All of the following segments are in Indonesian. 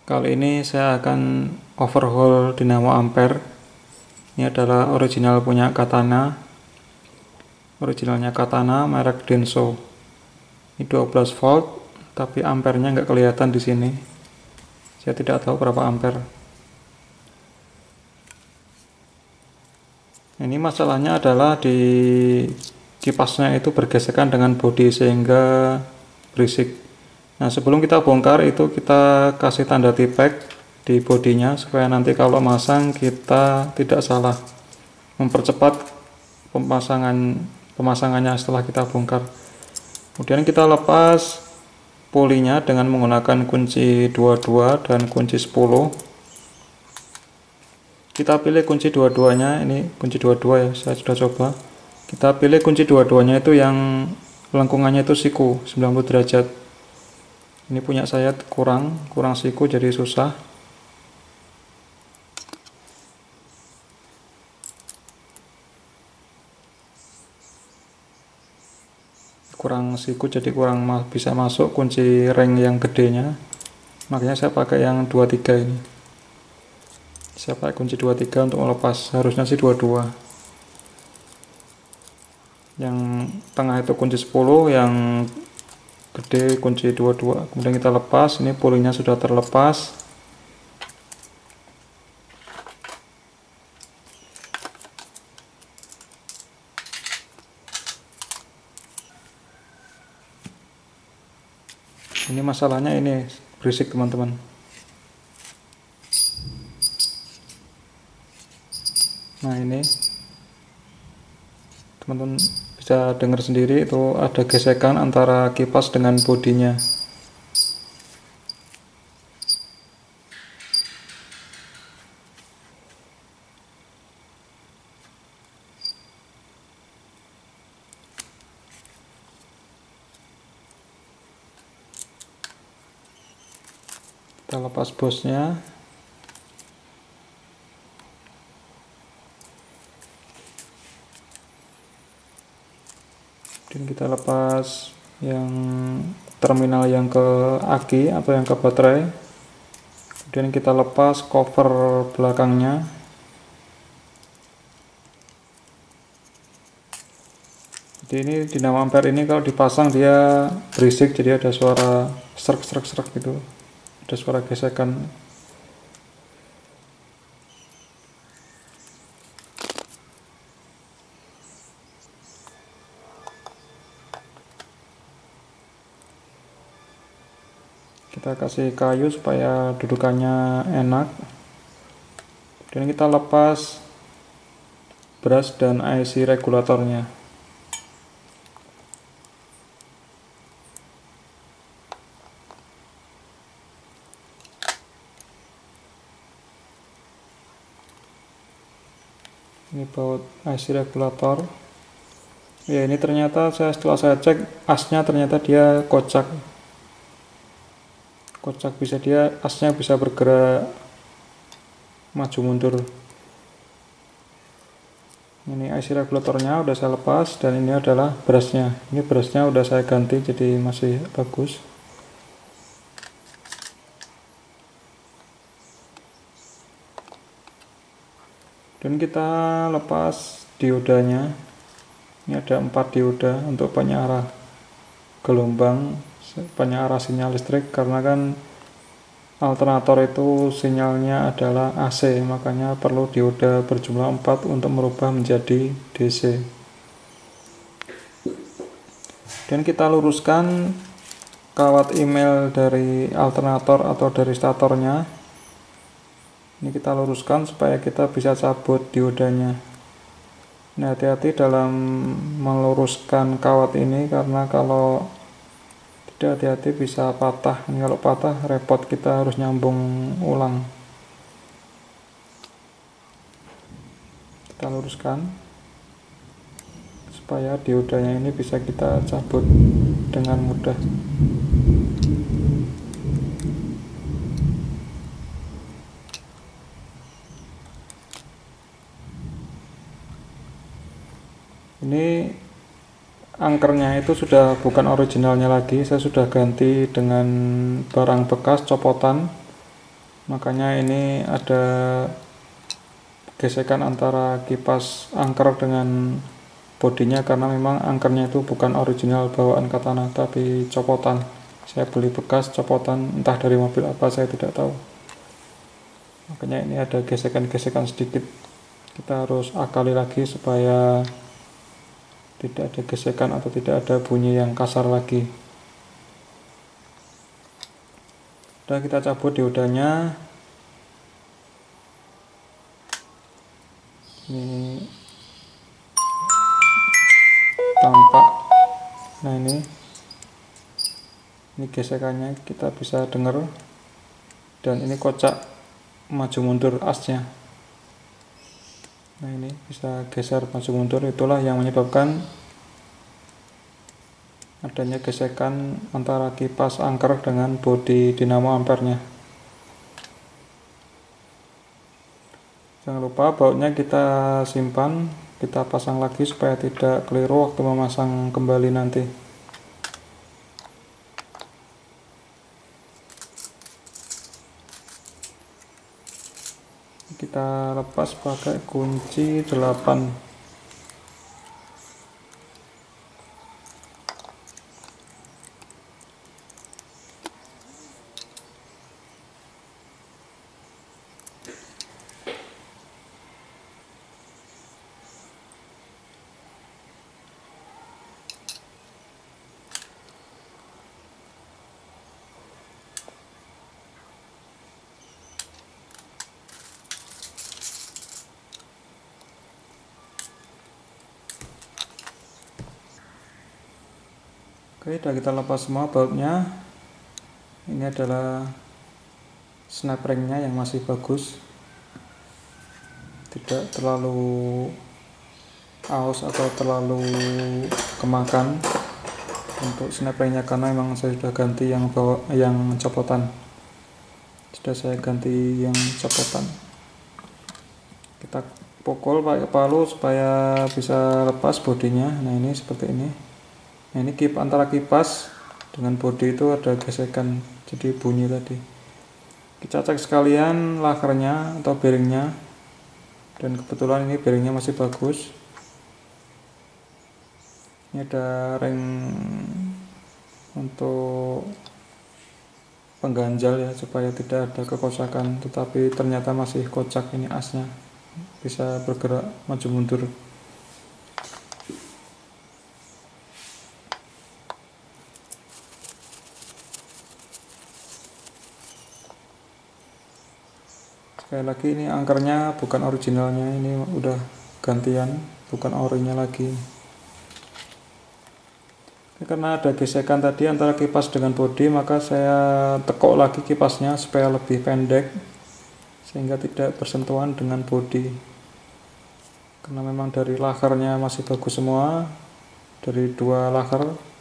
Kali ini saya akan overhaul dinamo ampere. Ini adalah original punya Katana. Originalnya Katana merek Denso. Ini 12 volt, tapi ampernya nggak kelihatan di sini. Saya tidak tahu berapa ampere. Ini masalahnya adalah di kipasnya itu bergesekan dengan bodi sehingga berisik. Nah, sebelum kita bongkar itu kita kasih tanda T-pack di bodinya supaya nanti kalau masang kita tidak salah, mempercepat pemasangannya setelah kita bongkar. Kemudian kita lepas polinya dengan menggunakan kunci 22 dan kunci 10. Kita pilih kunci dua-duanya, ini kunci 22 ya, saya sudah coba. Kita pilih kunci dua-duanya itu yang lengkungannya itu siku 90 derajat. Ini punya saya kurang siku jadi susah. Kurang siku jadi kurang bisa masuk kunci ring yang gedenya. Makanya saya pakai yang 23 ini. Saya pakai kunci 23 untuk melepas, harusnya sih 22. Yang tengah itu kunci 10, yang gede kunci 22. Kemudian kita lepas, ini polinya sudah terlepas. Ini masalahnya ini berisik teman-teman. Nah, ini teman-teman bisa dengar sendiri itu ada gesekan antara kipas dengan bodinya. Kita lepas bosnya. Dan kita lepas yang terminal yang ke aki atau yang ke baterai. Kemudian kita lepas cover belakangnya. Jadi ini dinamo ampere ini kalau dipasang dia berisik, jadi ada suara serak gitu, ada suara gesekan. Kita kasih kayu supaya dudukannya enak. Kemudian kita lepas brush dan IC regulatornya. Ini baut IC regulator. Ya, ini ternyata setelah saya cek asnya ternyata dia kocak, bisa dia asnya bisa bergerak maju mundur. Ini IC regulatornya udah saya lepas dan ini adalah brushnya. Ini brushnya udah saya ganti jadi masih bagus. Dan kita lepas diodanya. Ini ada 4 dioda untuk penyarah gelombang, penyarah sinyal listrik, karena kan alternator itu sinyalnya adalah AC, makanya perlu dioda berjumlah 4 untuk merubah menjadi DC. Dan kita luruskan kawat email dari alternator atau dari statornya. Ini kita luruskan supaya kita bisa cabut diodanya. Nah, hati-hati dalam meluruskan kawat ini karena kalau tidak hati-hati bisa patah. Ini kalau patah repot, kita harus nyambung ulang. Kita luruskan supaya diodanya ini bisa kita cabut dengan mudah. Ini angkernya itu sudah bukan originalnya lagi, saya sudah ganti dengan barang bekas copotan. makanya ini ada gesekan antara kipas angker dengan bodinya, karena memang angkernya itu bukan original bawaan Katana tapi copotan. Saya beli bekas copotan, entah dari mobil apa saya tidak tahu. Makanya ini ada gesekan-gesekan sedikit. Kita harus akali lagi supaya tidak ada gesekan atau tidak ada bunyi yang kasar lagi. Udah, kita cabut diodanya. Ini tampak. Nah, ini gesekannya kita bisa dengar, dan ini kocak maju mundur asnya. Nah, ini bisa geser maju mundur, itulah yang menyebabkan adanya gesekan antara kipas angker dengan bodi dinamo ampernya. Jangan lupa bautnya kita simpan, kita pasang lagi supaya tidak keliru waktu memasang kembali nanti. Kita lepas pakai kunci 8. Oke, sudah kita lepas semua bautnya. Ini adalah snap ringnya yang masih bagus, tidak terlalu aus atau terlalu kemakan untuk snap ringnya, karena memang saya sudah ganti yang copotan. Sudah saya ganti yang copotan. Kita pukul pakai palu supaya bisa lepas bodinya. Nah, ini seperti ini. Nah, ini antara kipas dengan bodi itu ada gesekan, jadi bunyi tadi. Kita cek sekalian lakernya atau bearingnya, dan kebetulan ini bearingnya masih bagus. Ini ada ring untuk pengganjal ya, supaya tidak ada kekocakan, tetapi ternyata masih kocak. Ini asnya bisa bergerak maju mundur. Sekali lagi, ini angkernya bukan originalnya, ini udah gantian, bukan orinya lagi. Karena ada gesekan tadi antara kipas dengan bodi, maka saya tekuk lagi kipasnya supaya lebih pendek, sehingga tidak bersentuhan dengan bodi. Karena memang dari lakernya masih bagus semua, dari 2 laker.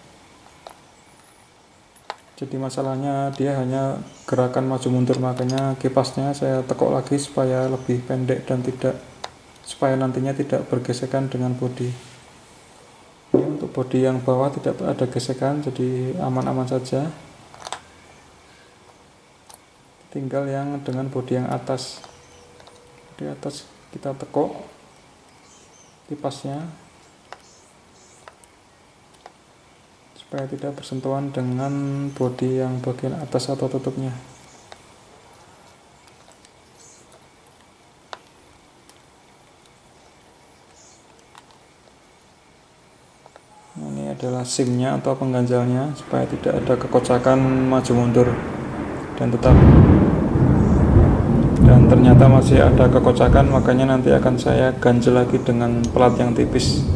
Jadi masalahnya dia hanya gerakan maju mundur, makanya kipasnya saya tekuk lagi supaya lebih pendek dan supaya nantinya tidak bergesekan dengan bodi. Ini untuk bodi yang bawah tidak ada gesekan, jadi aman-aman saja. Tinggal yang dengan bodi yang atas. Di atas kita tekuk kipasnya supaya tidak bersentuhan dengan bodi yang bagian atas atau tutupnya. Ini adalah simnya atau pengganjalnya supaya tidak ada kekocakan maju mundur, dan ternyata masih ada kekocakan, makanya nanti akan saya ganjel lagi dengan pelat yang tipis.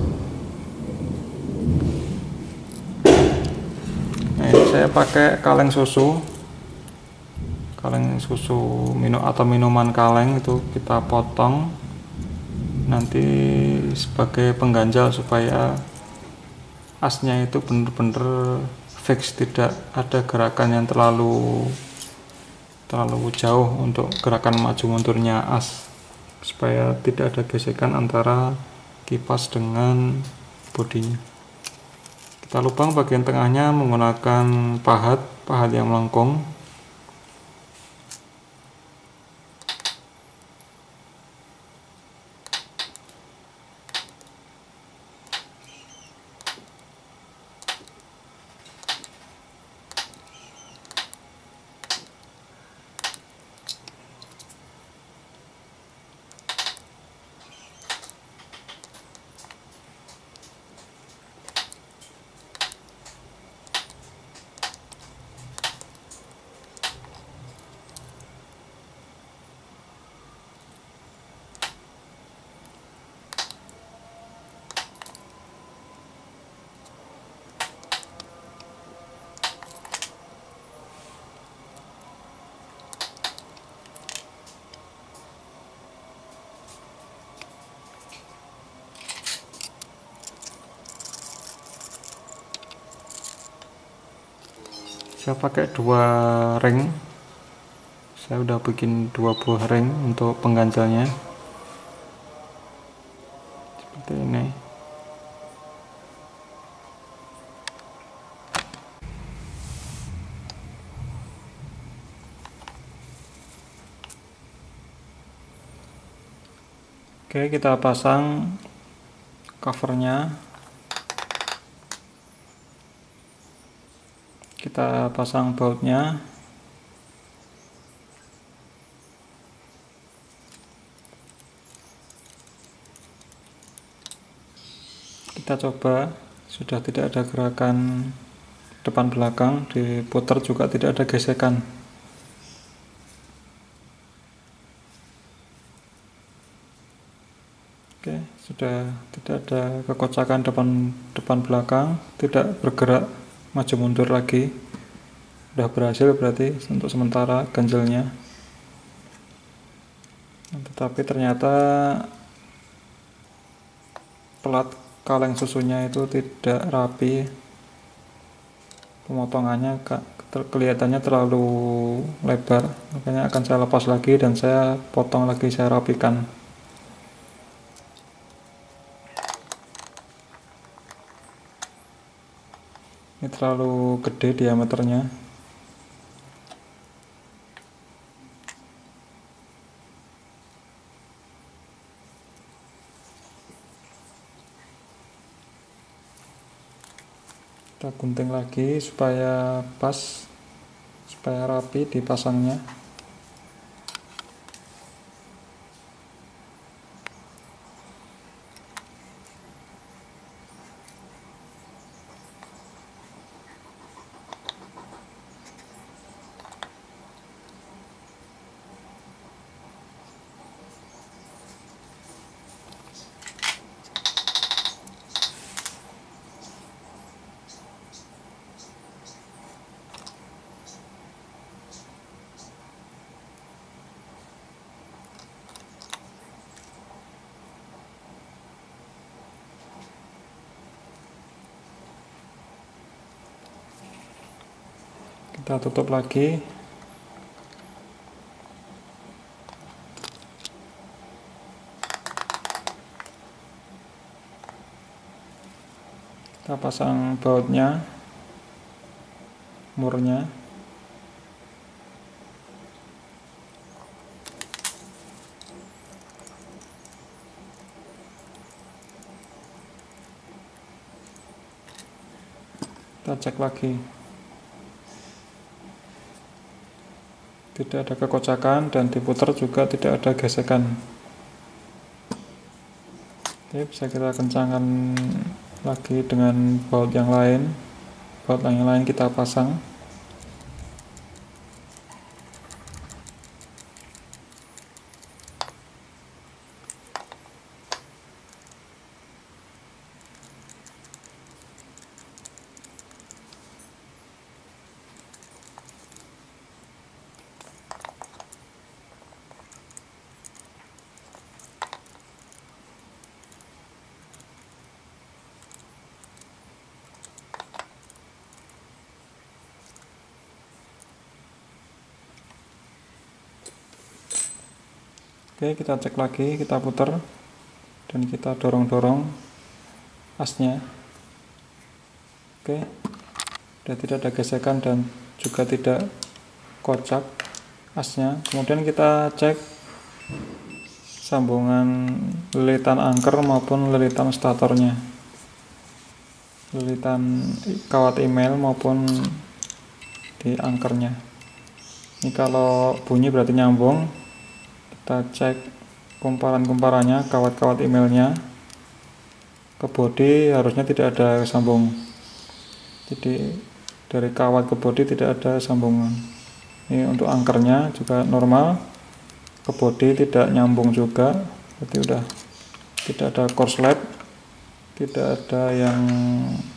Saya pakai kaleng susu atau minuman kaleng, itu kita potong nanti sebagai pengganjal supaya asnya itu benar-benar fix, tidak ada gerakan yang terlalu jauh untuk gerakan maju mundurnya as, supaya tidak ada gesekan antara kipas dengan bodinya. Kita lubang bagian tengahnya menggunakan pahat yang melengkung. Saya pakai 2 ring. Saya udah bikin 2 buah ring untuk pengganjalnya seperti ini. Oke, kita pasang covernya, kita pasang bautnya, kita coba. Sudah tidak ada gerakan depan belakang, diputar juga tidak ada gesekan. Oke, sudah tidak ada kekocakan depan belakang, tidak bergerak maju mundur lagi. Sudah berhasil berarti untuk sementara ganjelnya. Tetapi ternyata pelat kaleng susunya itu tidak rapi, pemotongannya kelihatannya terlalu lebar, makanya akan saya lepas lagi dan saya potong lagi, saya rapikan. Ini terlalu gede diameternya. Kita gunting lagi supaya pas, supaya rapi dipasangnya. Kita tutup lagi. Kita pasang bautnya, murnya. Kita cek lagi. Tidak ada kekocakan dan diputar juga tidak ada gesekan. Oke, bisa kita kencangkan lagi dengan baut yang lain. Baut yang lain kita pasang. Oke, kita cek lagi, kita putar dan kita dorong-dorong asnya. Oke, sudah tidak ada gesekan dan juga tidak kocak asnya. Kemudian kita cek sambungan lilitan angker maupun lilitan statornya, lilitan kawat email maupun di angkernya. Ini kalau bunyi berarti nyambung. Kita cek kumparan-kumparannya, kawat-kawat emailnya ke bodi harusnya tidak ada sambung. Jadi dari kawat ke bodi tidak ada sambungan. Ini untuk angkernya juga normal, ke bodi tidak nyambung juga, berarti udah tidak ada korslet, tidak ada yang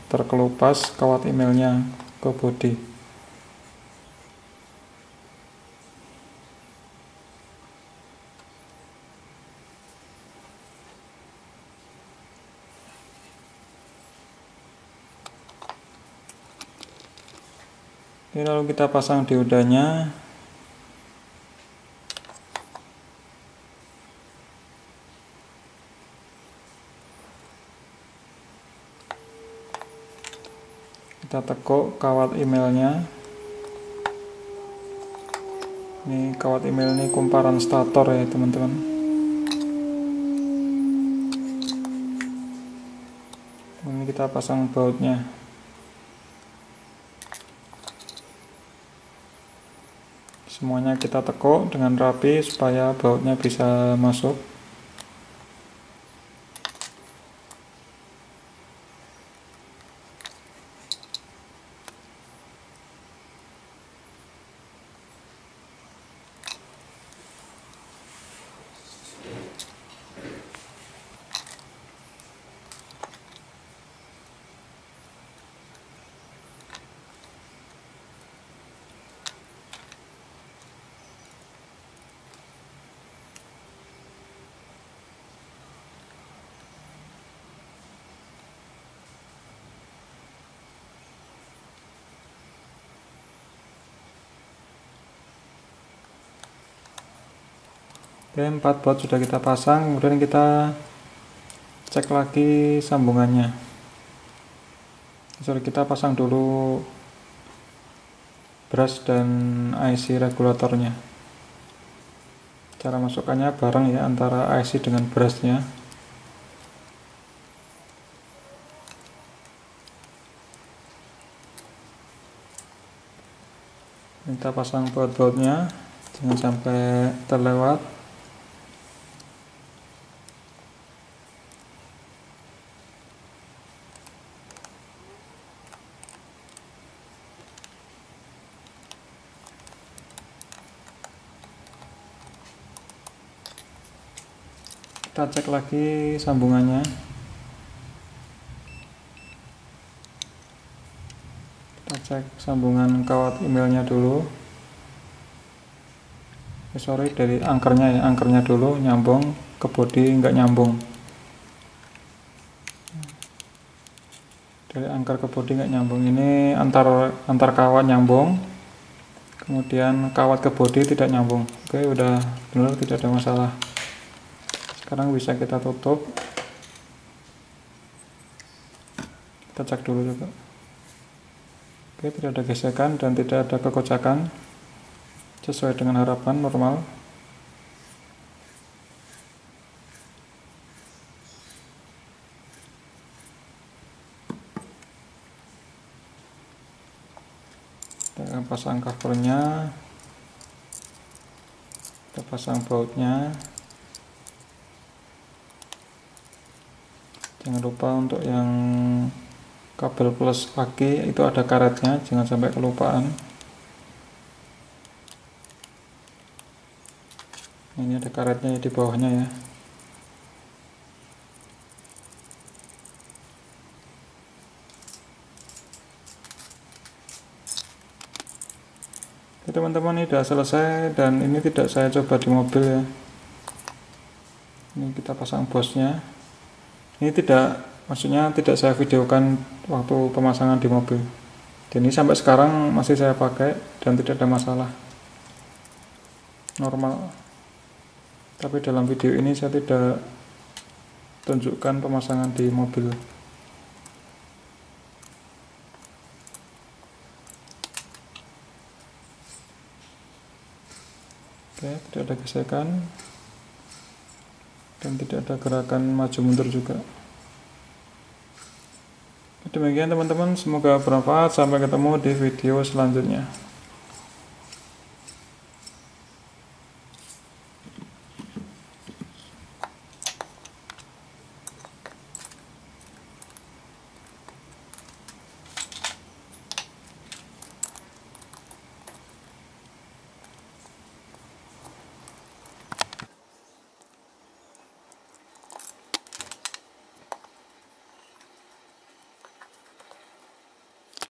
terkelupas kawat emailnya ke bodi. Oke, lalu kita pasang diodanya. Kita tekuk kawat emailnya. Ini kawat email ini kumparan stator ya teman-teman. Ini kita pasang bautnya. Semuanya kita tekuk dengan rapi supaya bautnya bisa masuk. Oke, 4 baut sudah kita pasang, kemudian kita cek lagi sambungannya. Kita pasang dulu brush dan IC regulatornya. Cara masukkannya bareng ya antara IC dengan brushnya. Kita pasang baut-bautnya, jangan sampai terlewat. Kita cek lagi sambungannya. Kita cek sambungan kawat emailnya dulu. Dari angkernya ya, angkernya dulu nyambung, ke bodi nggak nyambung. Dari angker ke bodi nggak nyambung, ini antar kawat nyambung, kemudian kawat ke bodi tidak nyambung. Oke, udah benar, tidak ada masalah. Sekarang bisa kita tutup. Kita cek dulu juga. Oke, tidak ada gesekan dan tidak ada kekocakan, sesuai dengan harapan, normal. Kita akan pasang covernya, kita pasang bautnya. Jangan lupa untuk yang kabel plus aki itu ada karetnya, jangan sampai kelupaan. Ini ada karetnya di bawahnya ya. Oke teman-teman, ini sudah selesai dan ini tidak saya coba di mobil ya. Ini kita pasang bosnya. Ini maksudnya tidak saya videokan waktu pemasangan di mobil. Dan ini sampai sekarang masih saya pakai dan tidak ada masalah, normal. Tapi dalam video ini saya tidak tunjukkan pemasangan di mobil. Oke, tidak ada gesekan dan tidak ada gerakan maju mundur juga. Demikian teman-teman, semoga bermanfaat. Sampai ketemu di video selanjutnya.